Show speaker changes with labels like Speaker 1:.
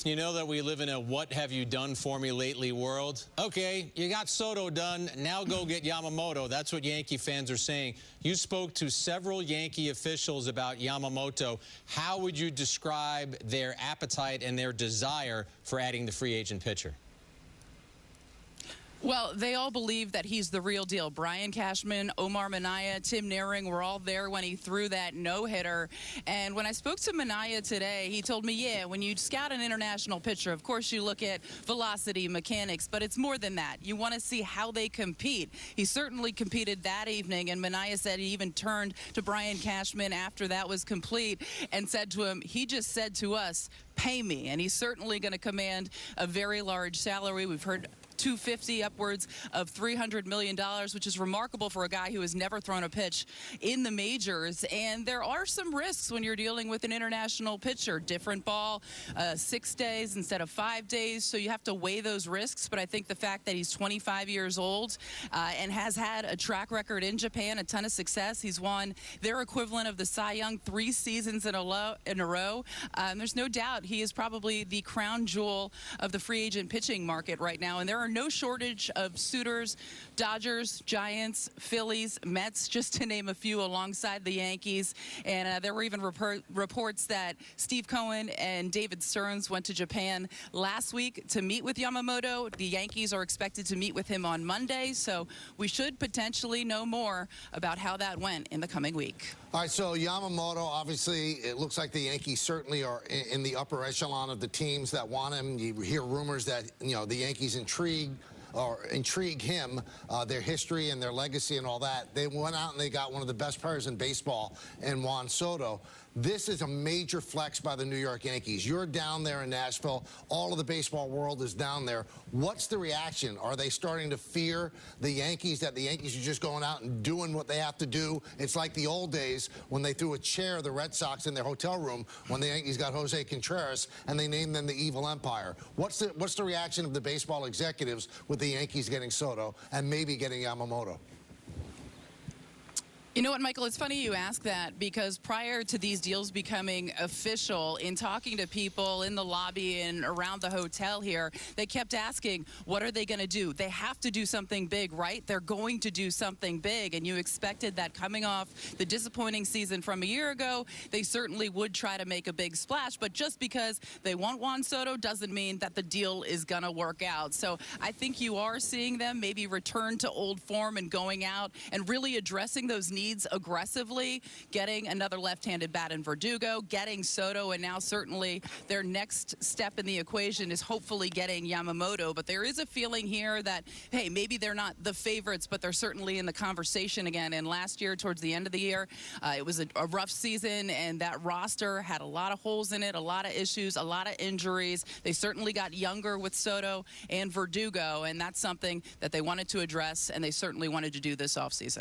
Speaker 1: You know that we live in a what have you done for me lately world? Okay, you got Soto done. Now go get Yamamoto. That's what Yankee fans are saying. You spoke to several Yankee officials about Yamamoto. How would you describe their appetite and their desire for adding the free agent pitcher?
Speaker 2: Well, they all believe that he's the real deal. Brian Cashman, Omar Minaya, Tim Naehring were all there when he threw that no-hitter. And when I spoke to Minaya today, he told me, yeah, when you scout an international pitcher, of course you look at velocity, mechanics, but it's more than that. You want to see how they compete. He certainly competed that evening, and Minaya said he even turned to Brian Cashman after that was complete and said to him, he just said to us, pay me. And he's certainly going to command a very large salary. We've heard $250, upwards of $300 million, which is remarkable for a guy who has never thrown a pitch in the majors. And there are some risks when you're dealing with an international pitcher. Different ball, 6 days instead of 5 days, so you have to weigh those risks. But I think the fact that he's 25 years old and has had a track record in Japan, a ton of success. He's won their equivalent of the Cy Young 3 seasons in a row. There's no doubt he is probably the crown jewel of the free agent pitching market right now, and there are no shortage of suitors. Dodgers, Giants, Phillies, Mets, just to name a few, alongside the Yankees. And there were even reports that Steve Cohen and David Stearns went to Japan last week to meet with Yamamoto. The Yankees are expected to meet with him on Monday, so we should potentially know more about how that went in the coming week.
Speaker 3: All right, so Yamamoto, obviously, it looks like the Yankees certainly are in the upper echelon of the teams that want him. You hear rumors that, the Yankees intrigue him, their history and their legacy and all that. They went out and they got one of the best players in baseball in Juan Soto. This is a major flex by the New York Yankees. You're down there in Nashville. All of the baseball world is down there. What's the reaction? Are they starting to fear the Yankees, that the Yankees are just going out and doing what they have to do? It's like the old days when they threw a chair at the Red Sox in their hotel room when the Yankees got Jose Contreras and they named them the Evil Empire. What's the reaction of the baseball executives with the Yankees getting Soto and maybe getting Yamamoto?
Speaker 2: You know what, Michael, it's funny you ask that, because prior to these deals becoming official, in talking to people in the lobby and around the hotel here, they kept asking, what are they going to do? They have to do something big, right? They're going to do something big, and you expected that coming off the disappointing season from a year ago, they certainly would try to make a big splash, but just because they want Juan Soto doesn't mean that the deal is going to work out. So I think you are seeing them maybe return to old form and going out and really addressing those needs aggressively, getting another left-handed bat in Verdugo, getting Soto, and now certainly their next step in the equation is hopefully getting Yamamoto. But there is a feeling here that, hey, maybe they're not the favorites, but they're certainly in the conversation again. And last year, towards the end of the year, it was a rough season, and that roster had a lot of holes in it, a lot of issues, a lot of injuries. They certainly got younger with Soto and Verdugo, and that's something that they wanted to address, and they certainly wanted to do this offseason.